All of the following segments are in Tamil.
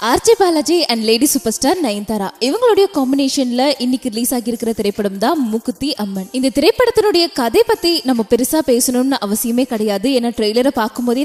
RJ Balaji and lady super star Nayanthara இவங்களுடைய காம்பினேஷன்ல இன்னைக்கு ரிலீஸ் ஆகியிருக்கிற திரைப்படம் தான் மூக்குத்தி அம்மன். இந்த திரைப்படத்தினுடைய கதை பத்தி நம்ம பெருசா பேசணும்னு அவசியமே கிடையாது. ஏன்னா ட்ரெய்லரை பார்க்கும் போதே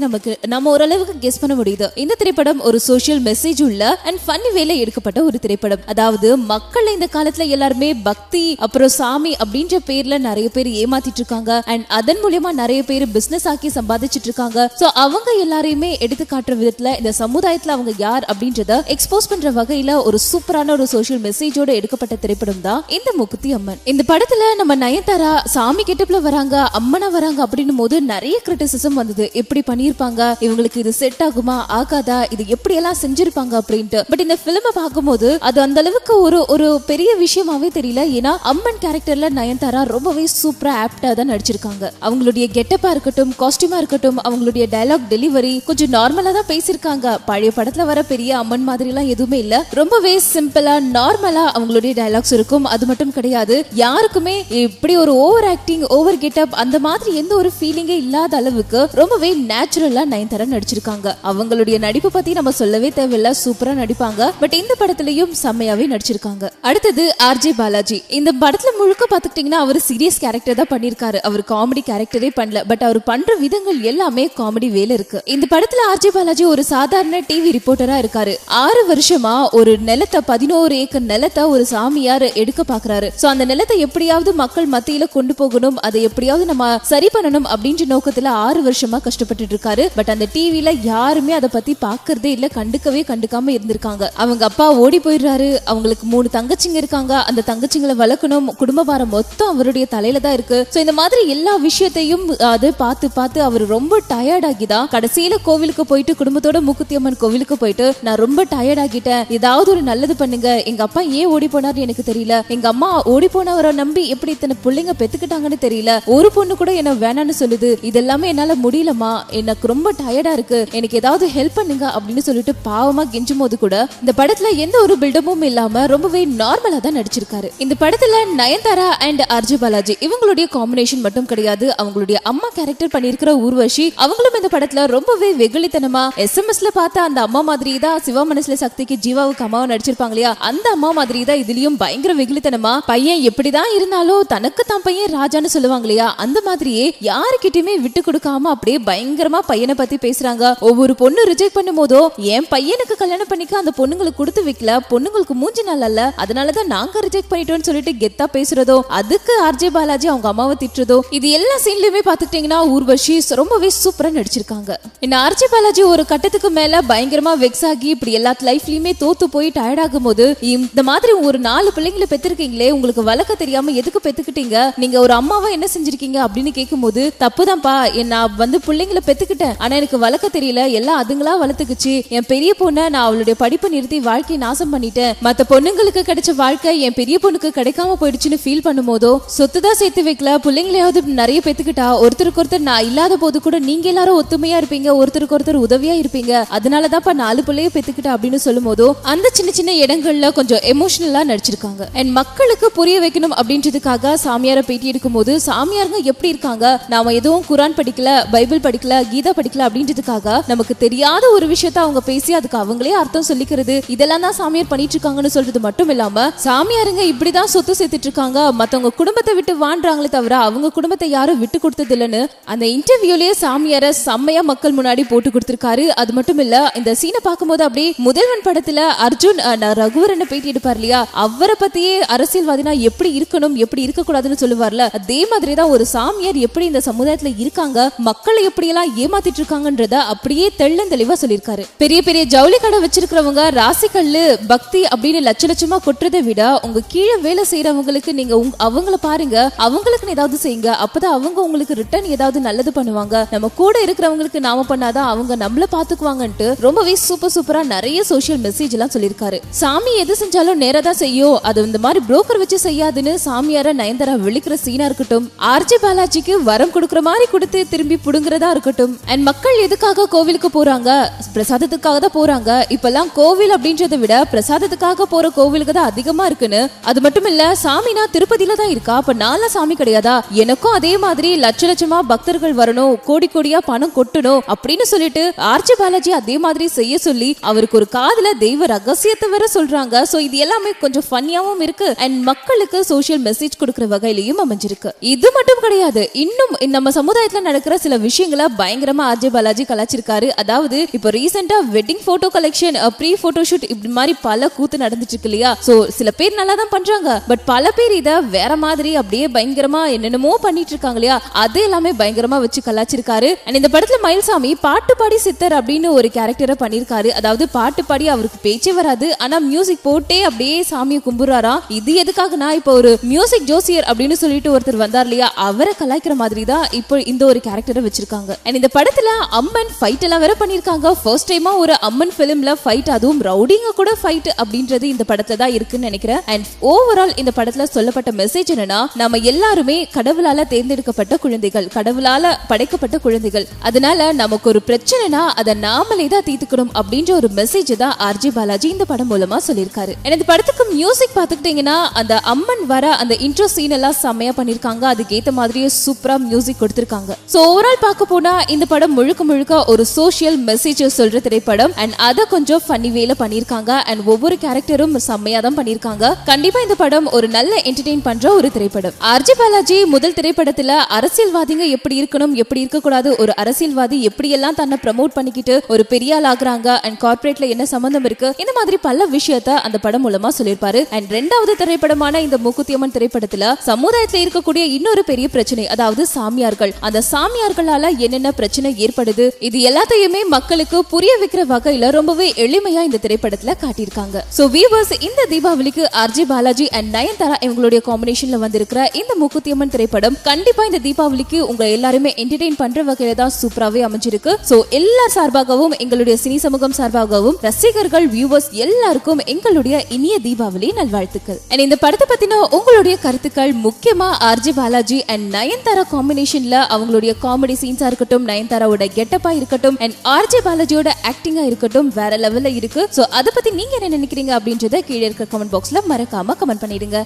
நம்ம ஓரளவுக்கு கெஸ் பண்ண முடியுது. இந்த திரைப்படம் ஒரு சோசியல் மெசேஜ் உள்ள அண்ட் ஃபன்னி வேல எடுக்கப்பட்ட ஒரு திரைப்படம். அதாவது மக்கள் இந்த காலத்துல எல்லாருமே பக்தி அப்புறம் சாமி அப்படின்ற பேர்ல நிறைய பேர் ஏமாத்திட்டு இருக்காங்க. அண்ட் அதன் மூலமா நிறைய பேர் பிசினஸ் ஆக்கி சம்பாதிச்சிட்டு இருக்காங்க. சோ அவங்க எல்லாரையுமே எடுத்து காட்டுற விதத்துல இந்த சமுதாயத்துல அவங்க யார் அப்படின்ற எக்ஸ்போஸ் பண்ற வகையில ஒரு சூப்பரான ஒரு சோஷியல் மெசேஜோட எடுக்கப்பட்ட திரைப்படம் தான் இந்த மூக்குத்தி அம்மன். இந்த படத்துல நம்ம நயன்தாரா சாமி கெட்டப்ல வராங்க, அம்மனா வராங்க அப்படின்னும் போது நிறைய கிரிட்டிசிசம் வந்தது. எப்படி பண்ணிருப்பாங்க, இவங்களுக்கு இது செட் ஆகுமா ஆகாதா, இது எப்படி எல்லாம் செஞ்சிருப்பாங்க அப்படின்ட்டு. பட் இந்த பிலிமை பார்க்கும்போது அது அந்த அளவுக்கு ஒரு பெரிய விஷயமாவே தெரியல. ஏன்னா அம்மன் கேரக்டர்ல நயன்தாரா ரொம்பவே சூப்பரா ஆப்டா தான் நடிச்சிருக்காங்க. அவங்களுடைய கெட்டப்பா இருக்கட்டும், காஸ்டியூமா இருக்கட்டும், அவங்களுடைய டயலாக் டெலிவரி கொஞ்சம் நார்மலா தான் பேசிருக்காங்க. பழைய படத்துல வர பெரிய அம்மன் மாதிரி எல்லாம் எதுவுமே இல்ல. ரொம்பவே சிம்பிளா நார்மலா அவங்களுடைய டயலாக்ஸ் இருக்கும். அது மட்டும் கிடையாது, யாருக்குமே இப்படி ஒரு ஓவர் ஆக்டிங் ஓவர் கெட்டப் அந்த மாதிரி எந்த ஒரு ஃபீலிங்கே இல்லாத அளவுக்கு ரொம்பவே நேச்சுரலா நயன்தாரா நடிச்சிருக்காங்க. அவங்களுடைய நடிப்பு பத்தி நம்ம சொல்லவே தேவையில்ல, சூப்பரா நடிப்பாங்க. பட் இந்த படத்திலையும் செம்மையாவே நடிச்சிருக்காங்க. அடுத்தது ஆர்ஜே பாலாஜி. இந்த படத்துல முழுக்க பாத்துக்கிட்டீங்கன்னா அவர் சீரியஸ் கேரக்டர் தான் பண்ணிருக்காரு. அவர் காமெடி கேரக்டரே பண்ணல. பட் அவர் பண்ற விதங்கள் எல்லாமே காமெடி வேலை இருக்கு. இந்த படத்துல ஆர்ஜே பாலாஜி ஒரு சாதாரண டிவி ரிப்போர்ட்டரா இருக்காரு. 6 வருஷமா ஒரு நிலத்தை 11 ஏக்கர் நிலத்தை ஒரு சாமியார் எடுக்க பாக்குறாரு. சோ அந்த நிலத்தை எப்படியாவது மக்கள் மத்தியில கொண்டு போகணும், அதை எப்படியாவது நம்ம சரி பண்ணணும் அப்படின்ற நோக்கத்துல 6 வருஷமா கஷ்டப்பட்டு இருக்காரு. பட் அந்த டிவில யாருமே அதை பத்தி பாக்குறதே இல்ல, கண்டுக்காம இருந்திருக்காங்க. அவங்க அப்பா ஓடி போயிடுறாரு. அவங்களுக்கு 3 தங்கச்சிங்க இருக்காங்க. அந்த தங்கச்சிங்களை வளர்க்கணும், குடும்ப பாரம் மொத்தம் அவருடைய தலையில தான் இருக்கு. சோ இந்த மாதிரி எல்லா விஷயத்தையும் அது பார்த்து அவர் ரொம்ப டயர்ட் ஆகிதான் கடைசியில கோவிலுக்கு போயிட்டு குடும்பத்தோட மூக்குத்தி அம்மன் கோவிலுக்கு போயிட்டு நான் ரொம்ப டயர்ட் ஆகிட்டேன், ஏதாவது ஒரு நல்லது பண்ணுங்க, எங்க அப்பா ஏன் ஓடி போனாரு எனக்கு தெரியல, எங்க அம்மா ஓடி போனவரை நம்பி எப்படி இத்தனை பிள்ளைங்க பெத்துக்கிட்டாங்கன்னு தெரியல, ஒரு பொண்ணு கூட என்ன வேணான்னு சொல்லுது, இதெல்லாமே என்னால முடியலமா, எனக்கு ரொம்ப டயர்டா இருக்கு, எனக்கு ஏதாவது ஹெல்ப் பண்ணுங்க அப்படின்னு சொல்லிட்டு பாவமா கெஞ்சும் போது கூட இந்த படத்துல எந்த ஒரு பில்டமும் இல்லாம ரொம்பவே நார்மலா தான் நடிச்சிருக்காரு. இந்த படத்துல நயன்தாரா அண்ட் ஆர்ஜே பாலாஜி இவங்களுடைய காம்பினேஷன் மட்டும் கிடையாது, அவங்களுடைய அம்மா கேரக்டர் பண்ணிருக்கிற ஊர்வஷி அவங்களும் இந்த படத்துல ரொம்பவே வெகுளித்தனமா எஸ்எம்எஸ்ல பார்த்தா அந்த அம்மா மாதிரி தான் சிவா மனசுல சக்திக்கு ஜீவாவுக்கு அம்மாவை நடிச்சிருப்பாங்க இல்லையா, அந்த அம்மா மாதிரி தான் இதுலயும் பயங்கர வெகுளித்தனமா பையன் எப்படிதான் இருந்தாலும் தனக்கு தான் பையன் ராஜான்னு சொல்லுவாங்க இல்லையா, அந்த மாதிரியே யாருக்கிட்டயுமே விட்டு கொடுக்காம அப்படியே பயங்கரமா பையனை பத்தி பேசுறாங்க. ஒவ்வொரு பொண்ணு ரிஜெக்ட் பண்ணும் போதோ என் பையனுக்கு கல்யாணம் பண்ணிக்க அந்த பொண்ணுங்களுக்கு கொடுத்து வைக்கல, பொண்ணுங்களுக்கு மூஞ்சி நல்ல அதனாலதான் நாங்க ரிஜெக்ட் பண்ணிட்டோம்னு சொல்லிட்டு கெத்தா பேசுறதோ, அதுக்கு ஆர்ஜே பாலாஜி அவங்க அம்மாவை திட்டுறதோ, இது எல்லா சீன்லயுமே பாத்துக்கிட்டீங்கன்னா ஊர்வஷி ரொம்பவே சூப்பரா நடிச்சிருக்காங்க. இந்த ஆர்ஜே பாலாஜி ஒரு கட்டத்துக்கு மேல பயங்கரமா வெக்ஸ் ஆகி இப்படி எல்லா லைஃப்லயுமே தோத்து போய் டயர்ட் ஆகும் போது இந்த மாதிரி ஒரு 4 பிள்ளைங்களை பெத்திருக்கீங்களே, உங்களுக்கு வளர்க்க தெரியாம எதுக்கு பெத்துக்கிட்டீங்க, நீங்க ஒரு அம்மாவா என்ன செஞ்சிருக்கீங்க அப்படின்னு கேட்கும் போது, தப்புதான்ப்பா, நான் பிள்ளைங்களை பெத்துக்கிட்டேன், ஆனா எனக்கு வளர்க்க தெரியல, எல்லாம் அதுங்களா வளர்த்துக்குச்சு, என் பெரிய பொண்ணை நான் அவளுடைய படிப்பு நிறுத்தி வாழ்க்கையை நாசம் பண்ணிட்டேன், மத்த பொண்ணுங்களுக்கு கிடைச்ச வாழ்க்கை என் பெரிய பொண்ணுக்கு கிடைக்காம போயிடுச்சுன்னு ஃபீல் பண்ணும் போதோ, சொத்துதான் சேர்த்து வைக்கல, பிள்ளைங்களையாவது நிறைய பெத்துக்கிட்டா ஒருத்தருக்கு ஒருத்தர் நான் இல்லாத போது கூட நீங்க எல்லாரும் ஒத்துமையா இருப்பீங்க, ஒருத்தருக்கு ஒருத்தர் உதவியா இருப்பீங்க, அதனாலதான்ப்பா 4 பிள்ளைய பெத்துக்கிட்ட அப்படின்னு சொல்லும் போதோ அந்த சின்ன சின்ன இடங்கள்ல கொஞ்சம் எமோஷனலா நடிச்சிருக்காங்க. அண்ட் மக்களுக்கு புரிய வைக்கணும் அப்படின்றதுக்காக சாமியார பேட்டி எடுக்கும் போது சாமியாருங்க எப்படி இருக்காங்க, நாம எதுவும் குரான் படிக்கல, பைபிள் படிக்கல, கீதா படிக்கல அப்படின்றதுக்காக நமக்கு தெரியாத ஒரு விஷயத்த அவங்க பேசி அதுக்கு அவங்களே அர்த்தம் சொல்லிக்கிறது, இதெல்லாம் தான் சாமியார் பண்ணிட்டு இருக்காங்கன்னு சொல்றது மட்டும் இல்லாம சாமியாருங்க இப்படிதான் சொத்து சேர்த்துட்டு இருக்காங்க, மத்தவங்க குடும்பத்தை விட்டு வாழ்றாங்களே தவிர அவங்க குடும்பத்தை யாரும் விட்டு கொடுத்தது இல்லைன்னு அந்த இன்டர்வியூலயே சாமியார செம்மையா மக்கள் முன்னாடி போட்டு கொடுத்திருக்காரு. அது மட்டும் இல்ல, இந்த சீனை பார்க்கும்போது அப்படியே முதல்வன் படத்துல அர்ஜுன் ரகுவரன் பேட்டி எடுப்பார் இல்லையா, அவரை பத்தியே அரசியல்வாதினா எப்படி இருக்கணும் எப்படி இருக்க கூடாதுன்னு சொல்லுவார்ல, அதே மாதிரிதான் ஒரு சாமியார் எப்படி இந்த சமுதாயத்துல இருக்காங்க, மக்களை எப்படி எல்லாம் ஏமாத்திட்டு இருக்காங்கன்றத அப்படியே தெளிவா சொல்லியிருக்காரு. பெரிய பெரிய ஜவுளி கடை வச்சிருக்கிறவங்க ராசிக்கல்லு பக்தி அப்படின்னு லட்சமா கொட்டுறதை விட உங்க கீழே வேலை செய்யறவங்களுக்கு நீங்க அவங்கள பாருங்க, அவங்களுக்கு ஏதாவது செய்யுங்க, அப்பதான் அவங்க உங்களுக்கு ரிட்டர்ன் ஏதாவது நல்லது பண்ணுவாங்க, நம்ம கூட இருக்கிறவங்களுக்கு நாம பண்ணாதான் அவங்க நம்மள பாத்துக்குவாங்கன்ட்டு ரொம்பவே சூப்பரா நிறைய சோஷியல் மெசேஜ் எல்லாம் சொல்லிருக்காரு. சாமி எது செஞ்சாலும் நேரா தான் செய்யும், அது இந்த மாதிரி புரோக்கர் வச்சு செய்யாதுன்னு சாமியார நயன்தாரா விழிக்கிற சீனா இருக்கட்டும், ஆர்ஜே பாலாஜிக்கு வரம் கொடுக்கற மாதிரி கொடுத்து திரும்பி புடுங்குறதா இருக்கட்டும், அண்ட் மக்கள் எதுக்காக கோவிலுக்கு போறாங்க, பிரசாதத்துக்காக தான் போறாங்க, இப்பெல்லாம் கோவில் அப்படின்றத விட பிரசாதத்துக்காக போற கோவிலுக்கு தான் அதிகமா இருக்குன்னு, அது மட்டும் இல்ல சாமினா திருப்பதியில தான் இருக்கா, அப்ப நாளா சாமி கிடையாதா, எனக்கும் அதே மாதிரி லட்சமா பக்தர்கள் வரணும், கோடி கோடியா பணம் கொட்டணும் அப்படின்னு சொல்லிட்டு ஆர்ஜே பாலாஜி அதே மாதிரி செய்ய சொல்லி அவர் அவருக்கு ஒரு காதுல தெய்வ ரகசியத்தை வேற சொல்றாங்க. சோ இது எல்லாமே கொஞ்சம் ஃபன்னியாவும் இருக்கு அண்ட் மக்களுக்கு சோஷியல் மெசேஜ் கொடுக்கிற வகையிலையும் அமைஞ்சிருக்கு. இது மட்டும் கிடையாது, இன்னும் நம்ம சமுதாயத்துல நடக்கிற சில விஷயங்களை பயங்கரமா ஆர்ஜே பாலாஜி கலாச்சிருக்காரு. அதாவது இப்போ ரீசெண்டா wedding photo collection, pre photo shoot, இப்படி மாதிரி பல கூத்து நடந்துட்டு இருக்கு இல்லையா. சோ சில பேர் நல்லா தான் பண்றாங்க, பட் பல பேர் இத வேற மாதிரி அப்படியே பயங்கரமா என்னென்னமோ பண்ணிட்டு இருக்காங்க இல்லையா. அது எல்லாமே பயங்கரமா வச்சு கலாச்சிருக்காரு. அண்ட் இந்த படத்துல மயில்சாமி பாட்டு பாடி சித்தர் அப்படின்னு ஒரு கேரக்டரை பண்ணிருக்காரு. அதாவது பாட்டு பாடி அவருக்கு பேச்சே வராது, ஆனா மியூசிக் போட்டே அப்படியே சாமியை கும்பிடுறாராம். இது எதுக்காகனா இப்போ ஒரு மியூசிக் ஜோசியர் அப்படின்னு சொல்லிட்டு ஒருத்தர் வந்தார் இல்லையா, அவரை கலாய்க்கிற மாதிரி தான் இப்போ இந்த ஒரு கேரக்டரை வச்சிருக்காங்க. அண்ட் இந்த படத்துல அம்மன் ஃபைட் எல்லாம் வேற பண்ணிருக்காங்க. ஃபர்ஸ்ட் டைமா ஒரு அம்மன் பிலிம்ல ஃபைட், அதுவும் ரவுடிங்க கூட ஃபைட் அப்படின்றது இந்த படத்துல தான் இருக்குன்னு நினைக்கிறேன். அண்ட் ஓவரால் இந்த படத்துல சொல்லப்பட்ட மெசேஜ் என்னன்னா, நம்ம எல்லாருமே கடவுளால தேர்ந்தெடுக்கப்பட்ட குழந்தைகள், கடவுளால படைக்கப்பட்ட குழந்தைகள். அதனால நமக்கு ஒரு பிரச்சனைனா அதை நாமளே தான் தீர்த்துக்கணும் அப்படின்ற ஒரு மெசேஜ் தான் ஆர்ஜே பாலாஜி இந்த படம் மூலமா சொல்லியிருக்காரு. இந்த படத்துக்கு மியூசிக் பாத்துக்கிட்டீங்கன்னா அந்த அம்மன் வர அந்த இன்ட்ரோ சீன் எல்லாம் செம்மையா பண்ணிருக்காங்க. அதுக்கேத்த மாதிரியே சூப்பரா மியூசிக் கொடுத்திருக்காங்க. சோ ஓவரால் பார்க்க போனா இந்த படம் முழுக்க முழுக்க ஒரு சோஷியல் மெசேஜ் சொல்ற திரைப்படம். அண்ட் அதை கொஞ்சம் ஃபன்னி வேல பண்ணிருக்காங்க. அண்ட் ஒவ்வொரு கேரக்டரும் செம்மையா தான் பண்ணிருக்காங்க. கண்டிப்பா இந்த படம் ஒரு நல்ல என்டர்டெயின் பண்ற ஒரு திரைப்படம். ஆர்ஜே பாலாஜி முதல் திரைப்படத்துல அரசியல்வாதிங்க எப்படி இருக்கணும், எப்படி இருக்க கூடாது, ஒரு அரசியல்வாதி எப்படி எல்லாம் தன்னை ப்ரமோட் பண்ணிக்கிட்டு ஒரு பெரிய ஆள் ஆகுறாங்க, அண்ட் கார்ப்பரேட்ல என்ன சம்பந்தம் இருக்கு, இந்த மாதிரி பல விஷயத்த அந்த படம் மூலமா சொல்லியிருப்பாரு. அண்ட் ரெண்டாவது திரைப்படமான இந்த மூக்குத்தி அம்மன் திரைப்படத்துல சமுதாயத்துல இருக்கக்கூடிய இன்னொரு பெரிய பிரச்சனை, அதாவது சாமியார்கள், அந்த சாமியார்களால என்னென்ன பிரச்சனை ஏற்படுது, இது எல்லாத்தையுமே மக்களுக்கு புரிய வைக்கிற வகையில ரொம்பவே எளிமையா இந்த திரைப்படத்துல காட்டியிருக்காங்க. சோ வியூவர்ஸ், இந்த தீபாவளிக்கு ஆர்ஜே பாலாஜி அண்ட் நயன்தாரா இவங்களுடைய காம்பினேஷன்ல வந்திருக்கிற இந்த மூக்குத்தி அம்மன் திரைப்படம் கண்டிப்பா இந்த தீபாவளிக்கு உங்க எல்லாருமே என்டர்டெயின் பண்ற வகையில தான் சூப்பராவே அமைஞ்சிருக்கு. சோ எல்லா சார்பாகவும், எங்களுடைய சினி சமூகம் சார்பாகவும், ரசிகர்கள், வியூவர்ஸ் எல்லாருக்கும் எங்களுடைய இனிய தீபாவளி நல்வாழ்த்துக்கள். இந்த படத்தை பத்தின உங்களுடைய கருத்துக்கள், முக்கியமா ஆர்ஜே பாலாஜி அண்ட் நயன்தாரா காம்பினேஷன்ல அவங்களுடைய காமெடி சீன்ஸா இருக்கட்டும், நயன்தாராவோட கெட்டப்பா இருக்கட்டும், அண்ட் ஆர்ஜே பாலாஜியோட ஆக்டிங்கா இருக்கட்டும், வேற லெவல்ல இருக்கு. சோ அதை பத்தி நீங்க என்ன நினைக்கிறீங்க அப்படின்றத கீழே இருக்க கமெண்ட் பாக்ஸ்ல மறக்காம கமெண்ட் பண்ணிடுங்க.